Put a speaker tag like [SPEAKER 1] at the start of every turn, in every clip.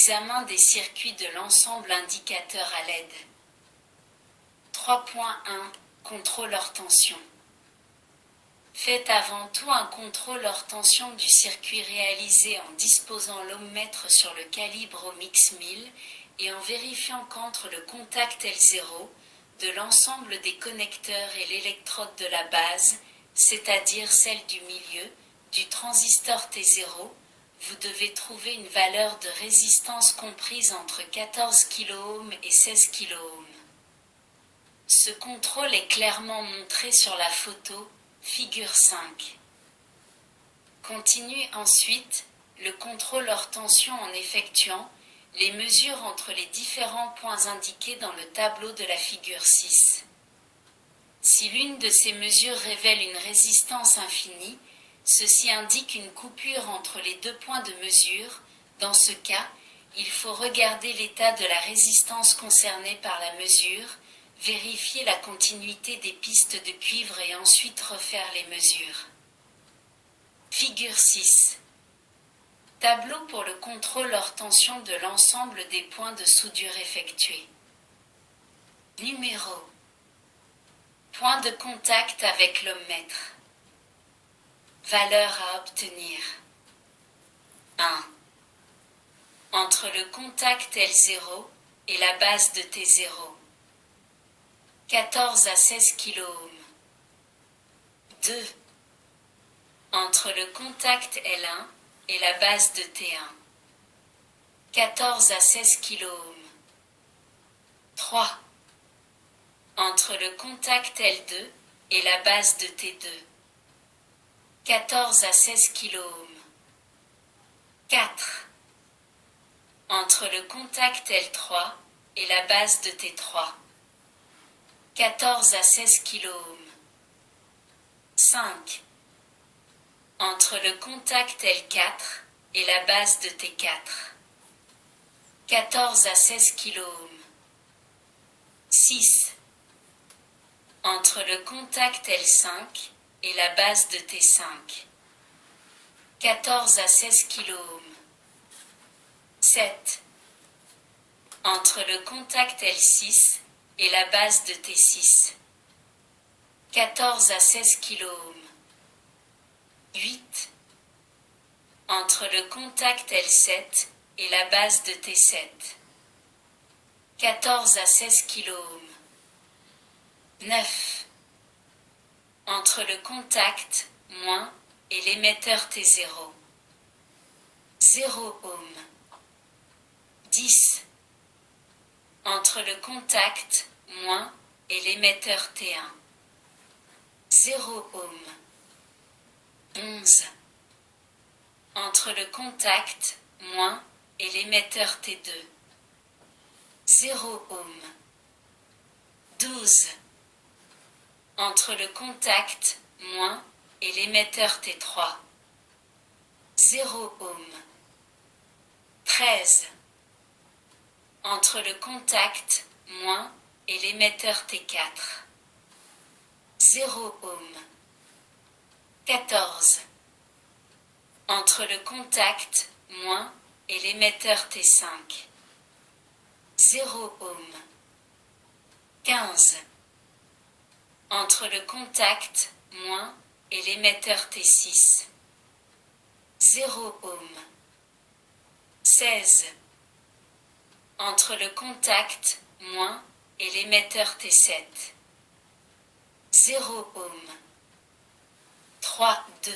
[SPEAKER 1] Examen des circuits de l'ensemble indicateur à LED. 3.1 Contrôle hors tension. Faites avant tout un contrôle hors tension du circuit réalisé en disposant l'ohmmètre sur le calibre Ohmix 1000 et en vérifiant qu'entre le contact L0 de l'ensemble des connecteurs et l'électrode de la base, c'est-à-dire celle du milieu, du transistor T0, vous devez trouver une valeur de résistance comprise entre 14 kΩ et 16 kΩ. Ce contrôle est clairement montré sur la photo, figure 5. Continue ensuite le contrôle hors tension en effectuant les mesures entre les différents points indiqués dans le tableau de la figure 6. Si l'une de ces mesures révèle une résistance infinie, ceci indique une coupure entre les deux points de mesure. Dans ce cas, il faut regarder l'état de la résistance concernée par la mesure, vérifier la continuité des pistes de cuivre et ensuite refaire les mesures. Figure 6. Tableau pour le contrôle hors tension de l'ensemble des points de soudure effectués. Numéro. Point de contact avec l'ohmmètre. Valeur à obtenir. 1. Entre le contact L0 et la base de T0. 14 à 16 kΩ. 2. Entre le contact L1 et la base de T1. 14 à 16 kΩ. 3. Entre le contact L2 et la base de T2. 14 à 16 kΩ. 4. Entre le contact L3 et la base de T3. 14 à 16 kΩ. 5. Entre le contact L4 et la base de T4. 14 à 16 kΩ. 6. Entre le contact L5 et la base de T5. 14 à 16 kΩ. 7. Entre le contact L6 et la base de T6. 14 à 16 kΩ. 8. Entre le contact L7 et la base de T7. 14 à 16 kΩ. 9. Entre le contact moins et l'émetteur T0. 0 ohm. 10. Entre le contact moins et l'émetteur T1. 0 ohm. 11. Entre le contact moins et l'émetteur T2. 0 ohm. 12. Entre le contact moins et l'émetteur T3. 0 ohm. 13. Entre le contact moins et l'émetteur T4. 0 ohm. 14. Entre le contact moins et l'émetteur T5. 0 ohm. 15. Entre le contact moins et l'émetteur T6. 0 ohm. 16. Entre le contact moins et l'émetteur T7. 0 ohm. 3, 2.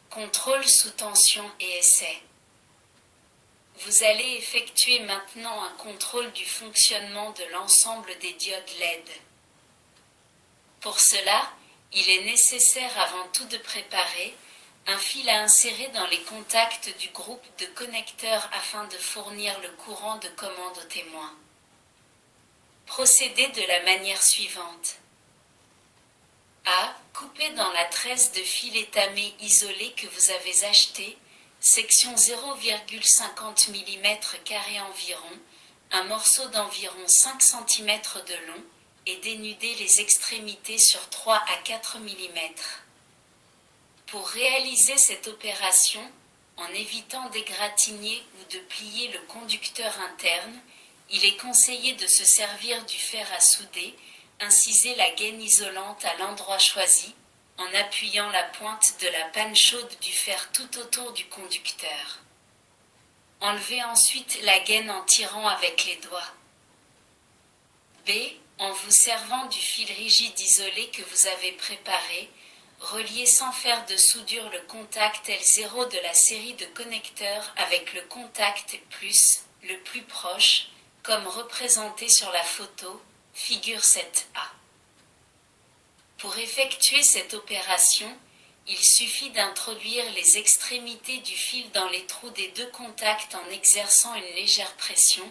[SPEAKER 1] Contrôle sous tension et essai. Vous allez effectuer maintenant un contrôle du fonctionnement de l'ensemble des diodes LED. Pour cela, il est nécessaire avant tout de préparer un fil à insérer dans les contacts du groupe de connecteurs afin de fournir le courant de commande au témoin. Procédez de la manière suivante. A. Coupez dans la tresse de fil étamé isolé que vous avez acheté, section 0,50 mm² environ, un morceau d'environ 5 cm de long, et dénudez les extrémités sur 3 à 4 mm. Pour réaliser cette opération, en évitant d'égratigner ou de plier le conducteur interne, il est conseillé de se servir du fer à souder, inciser la gaine isolante à l'endroit choisi, en appuyant la pointe de la panne chaude du fer tout autour du conducteur. Enlevez ensuite la gaine en tirant avec les doigts. B. En vous servant du fil rigide isolé que vous avez préparé, reliez sans faire de soudure le contact L0 de la série de connecteurs avec le contact plus, le plus proche, comme représenté sur la photo, figure 7a. Pour effectuer cette opération, il suffit d'introduire les extrémités du fil dans les trous des deux contacts en exerçant une légère pression,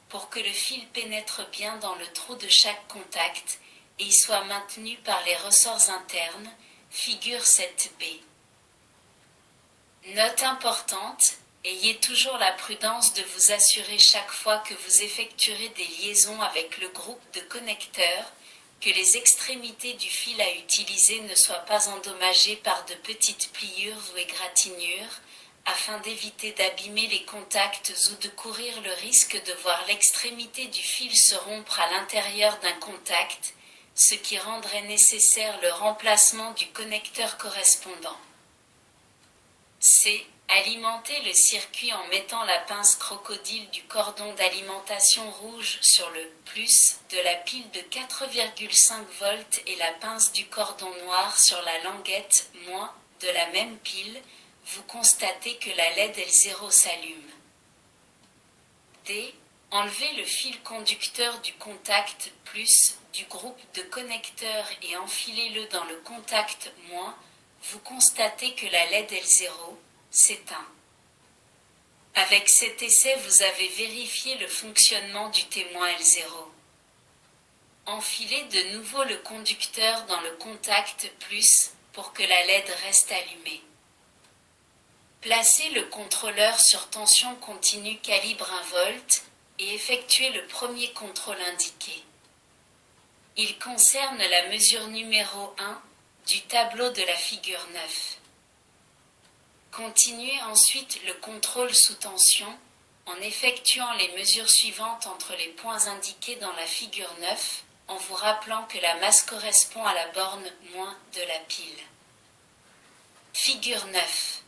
[SPEAKER 1] pour que le fil pénètre bien dans le trou de chaque contact et y soit maintenu par les ressorts internes, figure 7b. Note importante, ayez toujours la prudence de vous assurer chaque fois que vous effectuerez des liaisons avec le groupe de connecteurs, que les extrémités du fil à utiliser ne soient pas endommagées par de petites pliures ou égratignures, afin d'éviter d'abîmer les contacts ou de courir le risque de voir l'extrémité du fil se rompre à l'intérieur d'un contact, ce qui rendrait nécessaire le remplacement du connecteur correspondant. C. Alimenter le circuit en mettant la pince crocodile du cordon d'alimentation rouge sur le plus de la pile de 4,5 volts et la pince du cordon noir sur la languette moins de la même pile, vous constatez que la LED L0 s'allume. D. Enlevez le fil conducteur du contact plus du groupe de connecteurs et enfilez-le dans le contact moins, vous constatez que la LED L0 s'éteint. Avec cet essai, vous avez vérifié le fonctionnement du témoin L0. Enfilez de nouveau le conducteur dans le contact plus pour que la LED reste allumée. Placez le contrôleur sur tension continue calibre 1 volt et effectuez le premier contrôle indiqué. Il concerne la mesure numéro 1 du tableau de la figure 9. Continuez ensuite le contrôle sous tension en effectuant les mesures suivantes entre les points indiqués dans la figure 9, en vous rappelant que la masse correspond à la borne moins de la pile. Figure 9.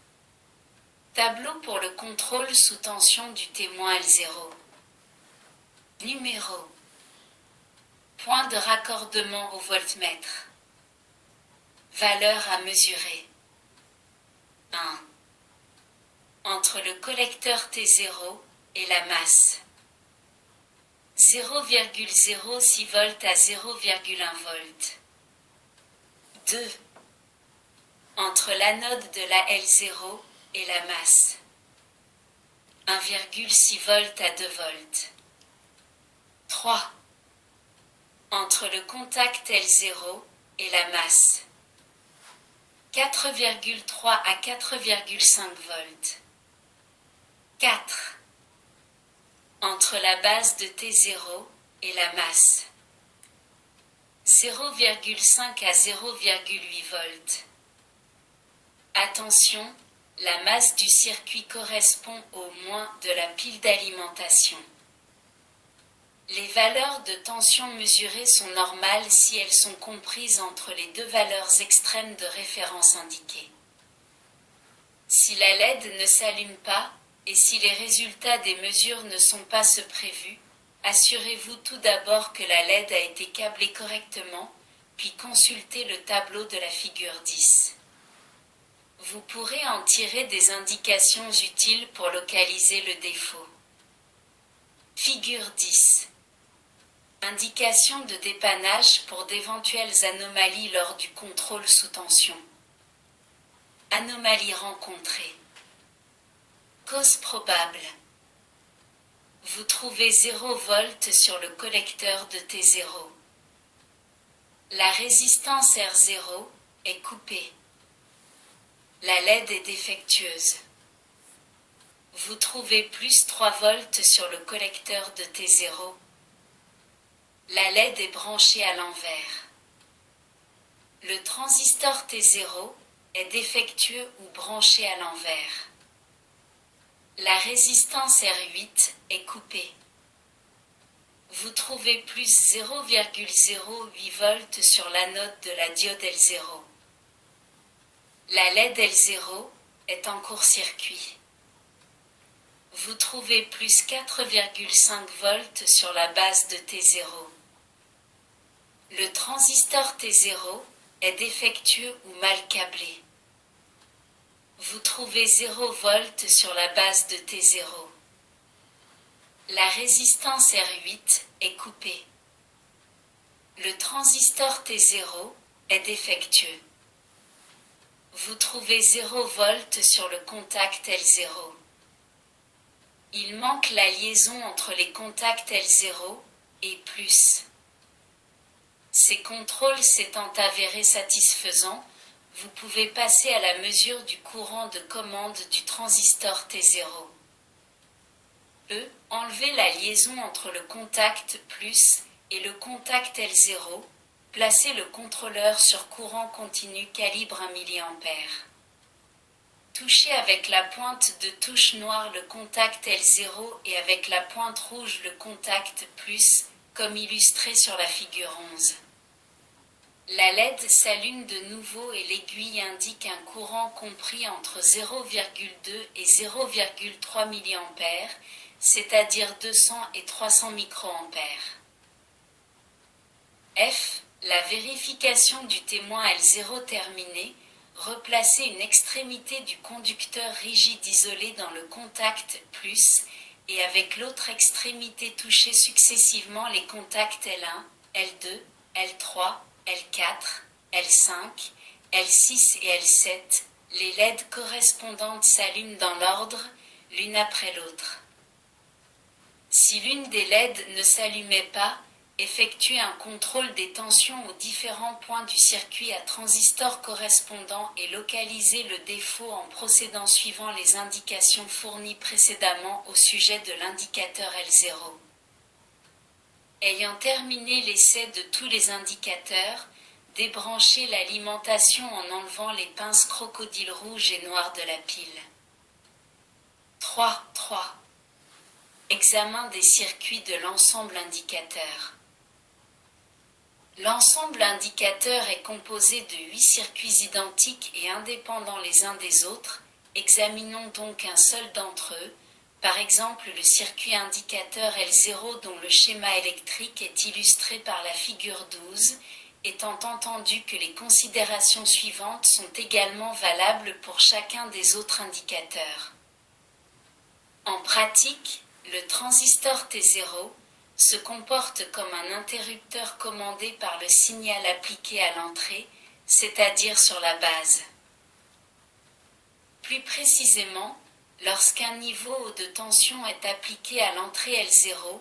[SPEAKER 1] Tableau pour le contrôle sous tension du témoin L0. Numéro. Point de raccordement au voltmètre. Valeur à mesurer. 1. Entre le collecteur T0 et la masse. 0,06 volts à 0,1 volts. 2. Entre l'anode de la L0 et la masse. 1,6 volts à 2 volts. 3. Entre le contact L0 et la masse. 4,3 à 4,5 volts. 4. Entre la base de T0 et la masse. 0,5 à 0,8 volts. Attention, la masse du circuit correspond au moins de la pile d'alimentation. Les valeurs de tension mesurées sont normales si elles sont comprises entre les deux valeurs extrêmes de référence indiquées. Si la LED ne s'allume pas, et si les résultats des mesures ne sont pas ceux prévus, assurez-vous tout d'abord que la LED a été câblée correctement, puis consultez le tableau de la figure 10. Vous pourrez en tirer des indications utiles pour localiser le défaut. Figure 10. Indication de dépannage pour d'éventuelles anomalies lors du contrôle sous tension. Anomalie rencontrée. Cause probable. Vous trouvez 0 volt sur le collecteur de T0. La résistance R0 est coupée. La LED est défectueuse. Vous trouvez plus 3 volts sur le collecteur de T0. La LED est branchée à l'envers. Le transistor T0 est défectueux ou branché à l'envers. La résistance R8 est coupée. Vous trouvez plus 0,08 volts sur l'anode de la diode L0. La LED L0 est en court-circuit. Vous trouvez plus 4,5 volts sur la base de T0. Le transistor T0 est défectueux ou mal câblé. Vous trouvez 0 volts sur la base de T0. La résistance R8 est coupée. Le transistor T0 est défectueux. Vous trouvez 0 volts sur le contact L0. Il manque la liaison entre les contacts L0 et plus. Ces contrôles s'étant avérés satisfaisants, vous pouvez passer à la mesure du courant de commande du transistor T0. Enlevez la liaison entre le contact plus et le contact L0, placez le contrôleur sur courant continu calibre 1 mA. Touchez avec la pointe de touche noire le contact L0 et avec la pointe rouge le contact plus, comme illustré sur la figure 11. La LED s'allume de nouveau et l'aiguille indique un courant compris entre 0,2 et 0,3 mA, c'est-à-dire 200 et 300 microampères. F. La vérification du témoin L0 terminée. Replacez une extrémité du conducteur rigide isolé dans le contact plus et avec l'autre extrémité touchez successivement les contacts L1, L2, L3, L4, L5, L6 et L7. Les LED correspondantes s'allument dans l'ordre, l'une après l'autre. Si l'une des LED ne s'allumait pas, effectuez un contrôle des tensions aux différents points du circuit à transistor correspondant et localisez le défaut en procédant suivant les indications fournies précédemment au sujet de l'indicateur L0. Ayant terminé l'essai de tous les indicateurs, débranchez l'alimentation en enlevant les pinces crocodile rouge et noires de la pile. 3. Examen des circuits de l'ensemble indicateur. L'ensemble indicateur est composé de 8 circuits identiques et indépendants les uns des autres. Examinons donc un seul d'entre eux, par exemple le circuit indicateur L0 dont le schéma électrique est illustré par la figure 12, étant entendu que les considérations suivantes sont également valables pour chacun des autres indicateurs. En pratique, le transistor T0 se comporte comme un interrupteur commandé par le signal appliqué à l'entrée, c'est-à-dire sur la base. Plus précisément, lorsqu'un niveau de tension est appliqué à l'entrée L0,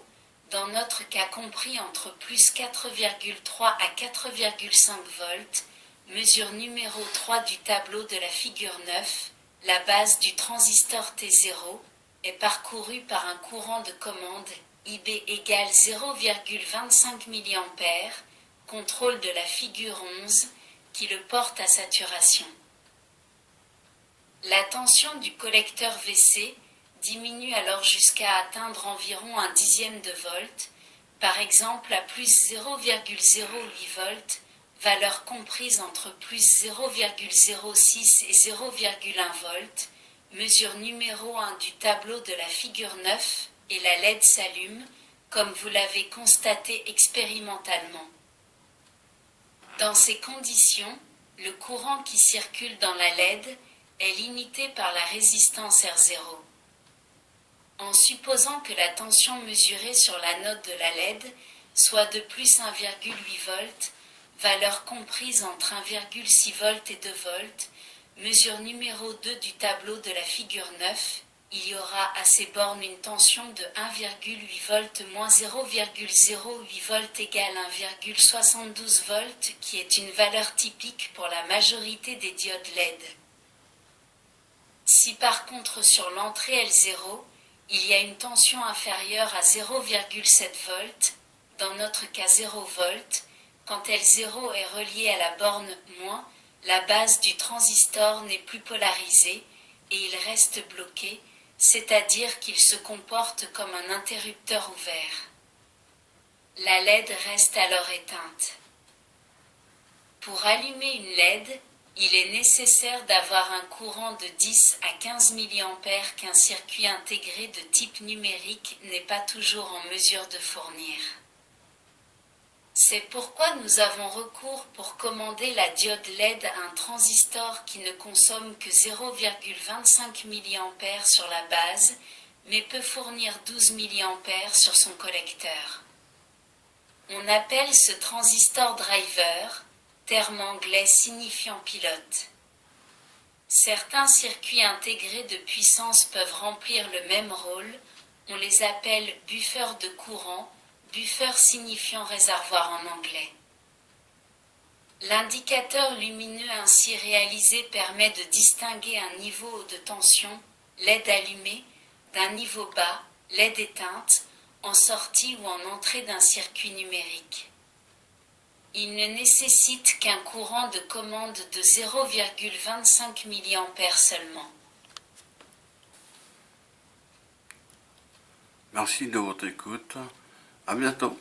[SPEAKER 1] dans notre cas compris entre plus 4,3 à 4,5 volts, mesure numéro 3 du tableau de la figure 9, la base du transistor T0 est parcourue par un courant de commande IB égale 0,25 mA, contrôle de la figure 11, qui le porte à saturation. La tension du collecteur VC diminue alors jusqu'à atteindre environ un dixième de volt, par exemple à plus 0,08 volts, valeur comprise entre plus 0,06 et 0,1 volts, mesure numéro 1 du tableau de la figure 9, et la LED s'allume, comme vous l'avez constaté expérimentalement. Dans ces conditions, le courant qui circule dans la LED est limité par la résistance R0. En supposant que la tension mesurée sur l'anode de la LED soit de plus 1,8 volts, valeur comprise entre 1,6 volts et 2 volts, mesure numéro 2 du tableau de la figure 9, il y aura à ces bornes une tension de 1,8 volts moins 0,08 volts égale 1,72 volts qui est une valeur typique pour la majorité des diodes LED. Si par contre sur l'entrée L0, il y a une tension inférieure à 0,7 volts, dans notre cas 0 volts, quand L0 est relié à la borne moins, la base du transistor n'est plus polarisée et il reste bloqué, c'est-à-dire qu'il se comporte comme un interrupteur ouvert. La LED reste alors éteinte. Pour allumer une LED, il est nécessaire d'avoir un courant de 10 à 15 mA qu'un circuit intégré de type numérique n'est pas toujours en mesure de fournir. C'est pourquoi nous avons recours pour commander la diode LED à un transistor qui ne consomme que 0,25 mA sur la base, mais peut fournir 12 mA sur son collecteur. On appelle ce transistor driver, terme anglais signifiant pilote. Certains circuits intégrés de puissance peuvent remplir le même rôle, on les appelle buffers de courant, buffer signifiant réservoir en anglais. L'indicateur lumineux ainsi réalisé permet de distinguer un niveau de tension, LED allumé, d'un niveau bas, LED éteinte, en sortie ou en entrée d'un circuit numérique. Il ne nécessite qu'un courant de commande de 0,25 mA seulement.
[SPEAKER 2] Merci de votre écoute. À bientôt.